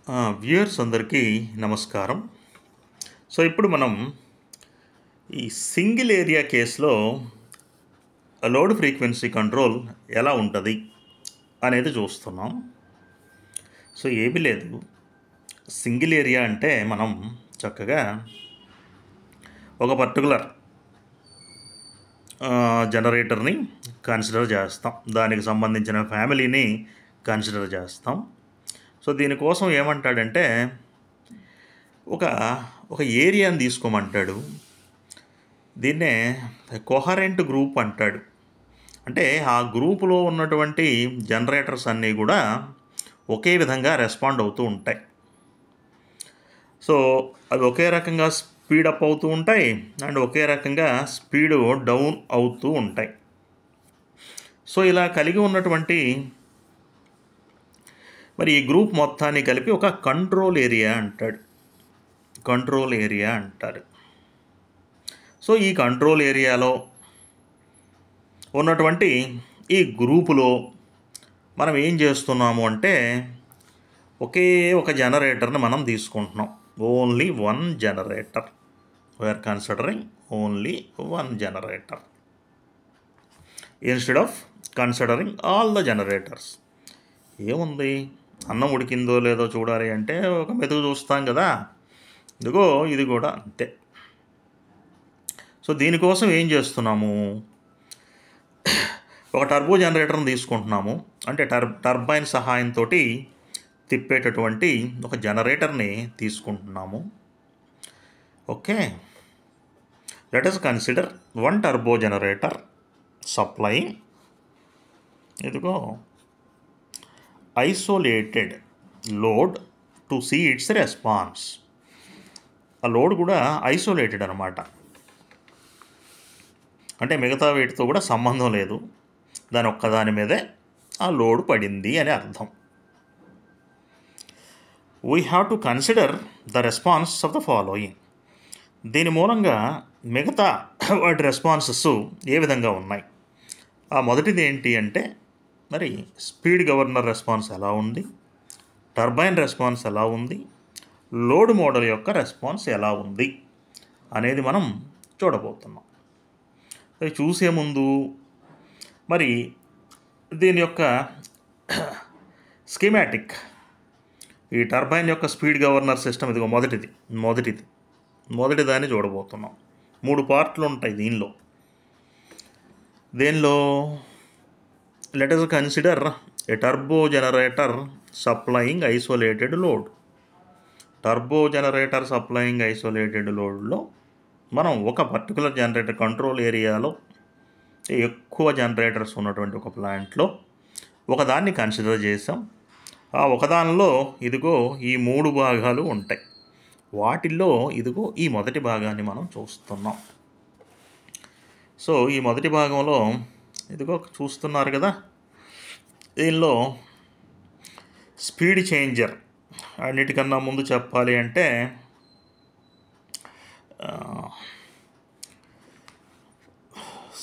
Viewers అందరికీ నమస్కారం. So ఇప్పుడు మనం ఈ సింగిల్ ఏరియా కేసులో లోడ్ ఫ్రీక్వెన్సీ కంట్రోల్ ఎలా ఉంటుంది అనేది చూస్తున్నాం. సో ఏమీ లేదు, సింగిల్ ఏరియా అంటే మనం చక్కగా ఒక పర్టికులర్ జనరేటర్ని కన్సిడర్ చేస్తాం, దానికి సంబంధించిన ఫ్యామిలీని కన్సిడర్ చేస్తాం. సో దీనికోసం ఏమంటాడంటే ఒక ఏరియాని తీసుకోమంటాడు. దీన్నే కోహరెంట్ గ్రూప్ అంటాడు. అంటే ఆ గ్రూపులో ఉన్నటువంటి జనరేటర్స్ అన్నీ కూడా ఒకే విధంగా రెస్పాండ్ అవుతూ ఉంటాయి. సో అవి ఒకే రకంగా స్పీడప్ అవుతూ ఉంటాయి అండ్ ఒకే రకంగా స్పీడ్ డౌన్ అవుతూ ఉంటాయి. సో ఇలా కలిగి ఉన్నటువంటి మరి ఈ గ్రూప్ మొత్తాన్ని కలిపి ఒక కంట్రోల్ ఏరియా అంటాడు, కంట్రోల్ ఏరియా అంటారు. సో ఈ కంట్రోల్ ఏరియాలో ఉన్నటువంటి ఈ గ్రూపులో మనం ఏం చేస్తున్నాము అంటే ఒకే ఒక జనరేటర్ని మనం తీసుకుంటున్నాం. Only one generator. We are considering only one generator instead of considering all the generators. ఏముంది, అన్నం ఉడికిందో లేదో చూడాలి అంటే ఒక మెతుకు చూస్తాం కదా, ఇదిగో ఇది కూడా అంతే. సో దీనికోసం ఏం చేస్తున్నాము, ఒక టర్బో జనరేటర్ని తీసుకుంటున్నాము. అంటే టర్బైన్ సహాయంతో తిప్పేటటువంటి ఒక జనరేటర్ని తీసుకుంటున్నాము. Okay, let us consider one turbo generator supplying ఇదిగో isolated load to see its response. ఆ లోడ్ కూడా ఐసోలేటెడ్ అనమాట, అంటే మిగతా వీటితో కూడా సంబంధం లేదు, దాని ఒక్కదాని మీదే ఆ లోడ్ పడింది అని అర్థం. We have to consider the response of the following. దీని మూలంగా మిగతా వాటి రెస్పాన్సెస్ ఏ విధంగా ఉన్నాయి. ఆ మొదటిది ఏంటి అంటే మరి స్పీడ్ గవర్నర్ రెస్పాన్స్ ఎలా ఉంది, టర్బైన్ రెస్పాన్స్ ఎలా ఉంది, లోడ్ మోడల్ యొక్క రెస్పాన్స్ ఎలా ఉంది అనేది మనం చూడబోతున్నాం. అది చూసే ముందు మరి దీని యొక్క స్కీమాటిక్, ఈ టర్బైన్ యొక్క స్పీడ్ గవర్నర్ సిస్టమ్ ఇదిగో మొదటి దాన్ని చూడబోతున్నాం. 3 పార్ట్లు ఉంటాయి దీనిలో let us consider a turbo generator supplying isolated load. Turbo generator supplying isolated లోడ్లో మనం ఒక పర్టికులర్ జనరేటర్ కంట్రోల్ ఏరియాలో ఎక్కువ జనరేటర్స్ ఉన్నటువంటి ఒక ప్లాంట్లో ఒకదాన్ని కన్సిడర్ చేసాం. ఆ ఒకదానిలో ఇదిగో ఈ 3 భాగాలు ఉంటాయి. వాటిల్లో ఇదిగో ఈ మొదటి భాగాన్ని మనం చూస్తున్నాం. సో ఈ మొదటి భాగంలో ఇదిగో చూస్తున్నారు కదా, దీనిలో స్పీడ్ చేంజర్, అన్నిటికన్నా ముందు చెప్పాలి అంటే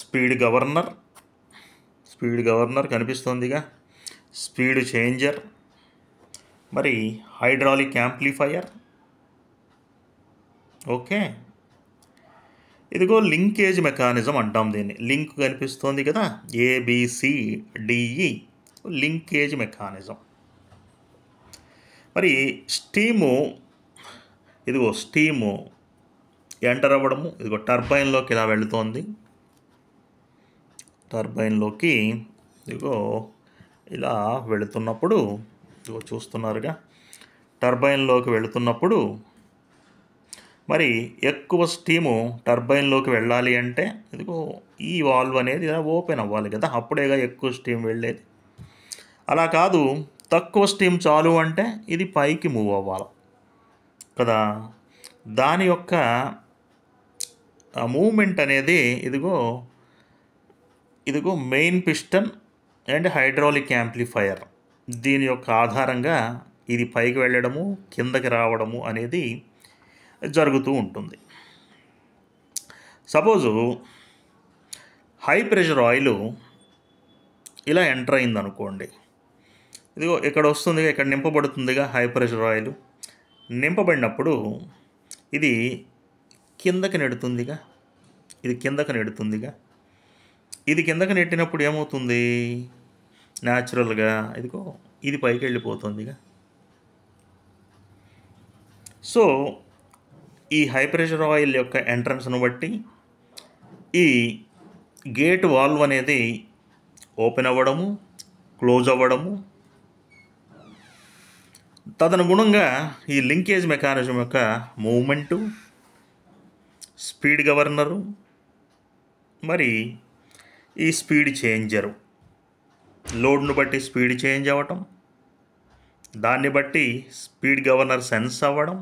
స్పీడ్ గవర్నర్ కనిపిస్తుందిగా, స్పీడ్ చేంజర్, మరి హైడ్రాలిక్ యాంప్లిఫైయర్. ఓకే, ఇదిగో లింకేజ్ మెకానిజం అంటాం దీన్ని. లింక్ కనిపిస్తుంది కదా, ABCDE, లింకేజ్ మెకానిజం. మరి స్టీము ఎంటర్ అవ్వడము, ఇదిగో టర్బైన్లోకి ఇలా వెళుతోంది. టర్బైన్లోకి ఇదిగో ఇలా వెళుతున్నప్పుడు ఇదిగో చూస్తున్నారుగా, టర్బైన్లోకి వెళుతున్నప్పుడు మరి ఎక్కువ స్టీము టర్బైన్లోకి వెళ్ళాలి అంటే ఇదిగో ఈ వాల్వ్ అనేది ఇలా ఓపెన్ అవ్వాలి కదా, అప్పుడేగా ఎక్కువ స్టీమ్ వెళ్ళేది. అలా కాదు, తక్కువ స్టీమ్ చాలు అంటే ఇది పైకి మూవ్ అవ్వాలి కదా. దాని యొక్క మూమెంట్ అనేది ఇదిగో main piston and hydraulic amplifier, దీని యొక్క ఆధారంగా ఇది పైకి వెళ్ళడము కిందకి రావడము అనేది జరుగుతూ ఉంటుంది. సపోజు హై ప్రెషర్ ఆయిల్ ఇలా ఎంటర్ అయింది అనుకోండి. ఇదిగో ఇక్కడ వస్తుందిగా, ఇక్కడ నింపబడుతుందిగా హై ప్రెషర్ ఆయిల్. నింపబడినప్పుడు ఇది కిందకి నెడుతుందిగా, ఇది కిందకి నెడుతుందిగా. ఇది కిందకి నెట్టినప్పుడు ఏమవుతుంది? న్యాచురల్గా ఇదిగో ఇది పైకి వెళ్ళిపోతుందిగా. సో ఈ హై ప్రెషర్ ఆయిల్ యొక్క ఎంట్రన్స్ను బట్టి ఈ గేట్ వాల్వ్ అనేది ఓపెన్ అవ్వడము, క్లోజ్ అవ్వడము, తదనుగుణంగా ఈ లింకేజ్ మెకానిజం యొక్క మూవ్మెంటు, స్పీడ్ గవర్నరు, మరి ఈ స్పీడ్ చేంజరు, లోడ్ను బట్టి స్పీడ్ చేంజ్ అవ్వటం, దాన్ని బట్టి స్పీడ్ గవర్నర్ సెన్స్ అవ్వడం,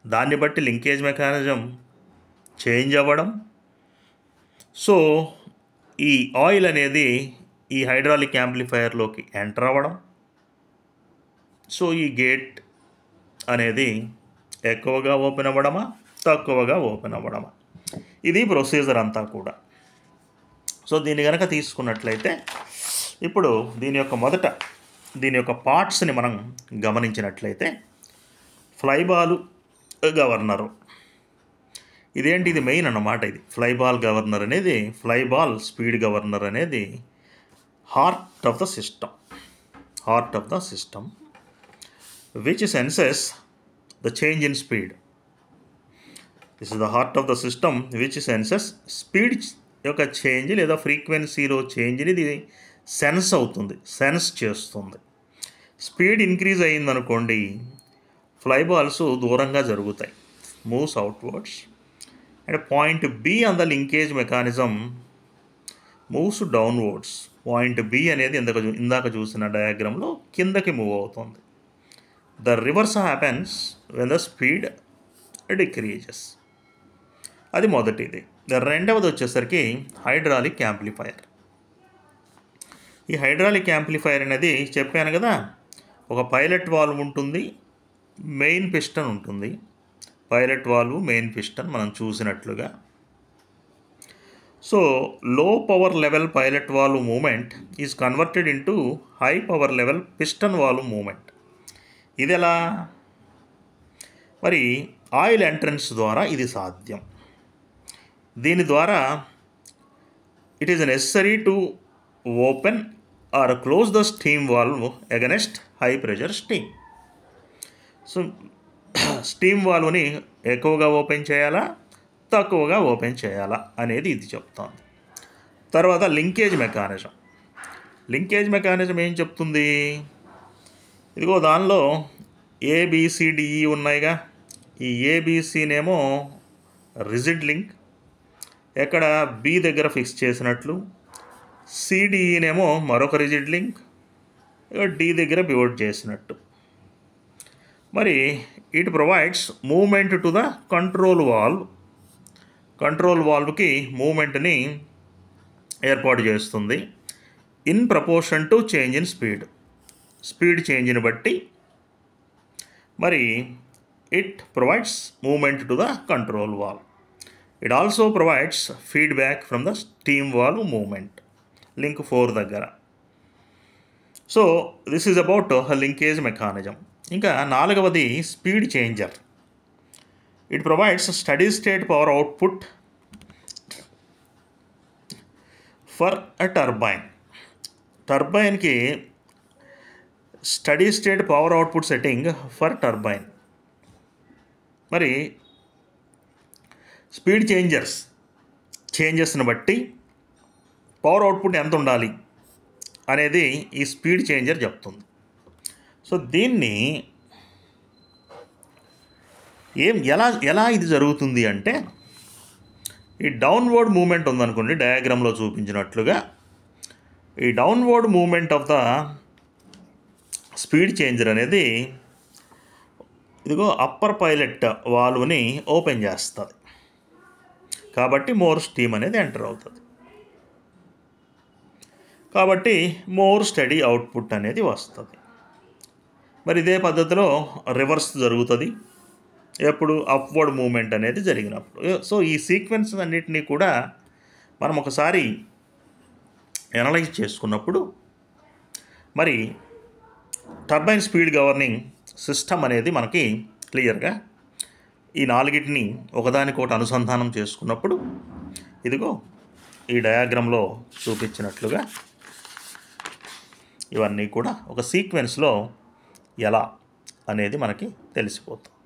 దాన్ని బట్టి లింకేజ్ మెకానిజం చేంజ్ అవ్వడం. సో ఈ ఆయిల్ అనేది ఈ హైడ్రాలిక్ యాంప్లిఫైయర్లోకి ఎంటర్ అవ్వడం. సో ఈ గేట్ అనేది ఎక్కువగా ఓపెన్ అవ్వడమా, తక్కువగా ఓపెన్ అవ్వడమా, ఇది ప్రొసీజర్ అంతా కూడా. సో దీన్ని కనుక తీసుకున్నట్లయితే ఇప్పుడు దీని యొక్క పార్ట్స్ని మనం గమనించినట్లయితే ఫ్లైబాల్ గవర్నరు, ఇదేంటి, ఇది మెయిన్ అన్నమాట. ఇది ఫ్లైబాల్ గవర్నర్ అనేది, ఫ్లైబాల్ స్పీడ్ గవర్నర్ అనేది heart of the system which senses the change in speed. This is the heart of the system which senses speed యొక్క చేంజ్ లేదా ఫ్రీక్వెన్సీలో చేంజ్ని ఇది సెన్స్ చేస్తుంది. స్పీడ్ ఇంక్రీజ్ అయ్యిందనుకోండి, ఫ్లైబాల్స్ దూరంగా జరుగుతాయి, moves outwards, and point B on the linkage mechanism moves downwards. Point B అనేది ఇందాక చూసిన డయాగ్రామ్లో కిందకి మూవ్ అవుతుంది. The reverse happens when the speed decreases. అది మొదటిది. రెండవది వచ్చేసరికి హైడ్రాలిక్ యాంప్లిఫైయర్. ఈ హైడ్రాలిక్ యాంప్లిఫైయర్ అనేది చెప్పాను కదా, ఒక పైలట్ వాల్వ్ ఉంటుంది, మెయిన్ పిస్టన్ ఉంటుంది. పైలట్ వాల్వ్, మెయిన్ పిస్టన్ మనం చూసినట్లుగా. So low power level pilot valve moment is converted into high power level piston valve moment. ఇది ఎలా? మరి ఆయిల్ ఎంట్రన్స్ ద్వారా ఇది సాధ్యం. దీని ద్వారా it is necessary to open or close the steam valve against high pressure steam. So steam వాల్వ్ని ఎక్కువగా ఓపెన్ చేయాలా, తక్కువగా ఓపెన్ చేయాలా అనేది ఇది చెప్తుంది. తర్వాత లింకేజ్ మెకానిజం ఏం చెప్తుంది? ఇదిగో దానిలో ఏబిసిడిఈ ఉన్నాయిగా. ఈ ఏబిసినేమో రిజిడ్ లింక్, ఎక్కడ బి దగ్గర ఫిక్స్ చేసినట్లు. సిడిఈనేమో మరొక రిజిడ్ లింక్, డి దగ్గర పివోట్ చేసినట్టు. మరి it provides moment to the control వాల్వ్కి మూమెంట్ని ఏర్పాటు చేస్తుంది. In proportion to change in speed చేంజ్ని బట్టి మరి it provides moment to the control valve. It also provides feedback from the steam valve movement, link 4 దగ్గర. So this is about linkage mechanism. ఇంకా నాలుగవది speed changer. It provides steady state power output for a టర్బైన్కి steady state power output setting for turbine. మరి speed చేంజెస్ని బట్టి power output ఎంత ఉండాలి అనేది ఈ స్పీడ్ చేంజర్ చెప్తుంది. సో దీన్ని ఎలా ఇది జరుగుతుంది అంటే, ఈ డౌన్వర్డ్ మూమెంట్ ఉందనుకోండి, డయాగ్రామ్లో చూపించినట్లుగా ఈ downward moment of the speed changer అనేది ఇదిగో అప్పర్ పైలట్ వాల్వ్ని ఓపెన్ చేస్తుంది. కాబట్టి మోర్ స్టీమ్ అనేది ఎంటర్ అవుతుంది. కాబట్టి మోర్ స్టడీ అవుట్పుట్ అనేది వస్తుంది. మరి ఇదే పద్ధతిలో రివర్స్ జరుగుతుంది ఎప్పుడు అప్వర్డ్ మూమెంట్ అనేది జరిగినప్పుడు. సో ఈ సీక్వెన్స్ అన్నిటినీ కూడా మనం ఒకసారి ఎనలైజ్ చేసుకున్నప్పుడు మరి టర్బైన్ స్పీడ్ గవర్నింగ్ సిస్టమ్ అనేది మనకి క్లియర్గా ఈ నాలుగిటిని ఒకదానికొకటి అనుసంధానం చేసుకున్నప్పుడు ఇదిగో ఈ డయాగ్రామ్లో చూపించినట్లుగా ఇవన్నీ కూడా ఒక సీక్వెన్స్లో ఎలా అనేది మనకి తెలిసిపోతుంది.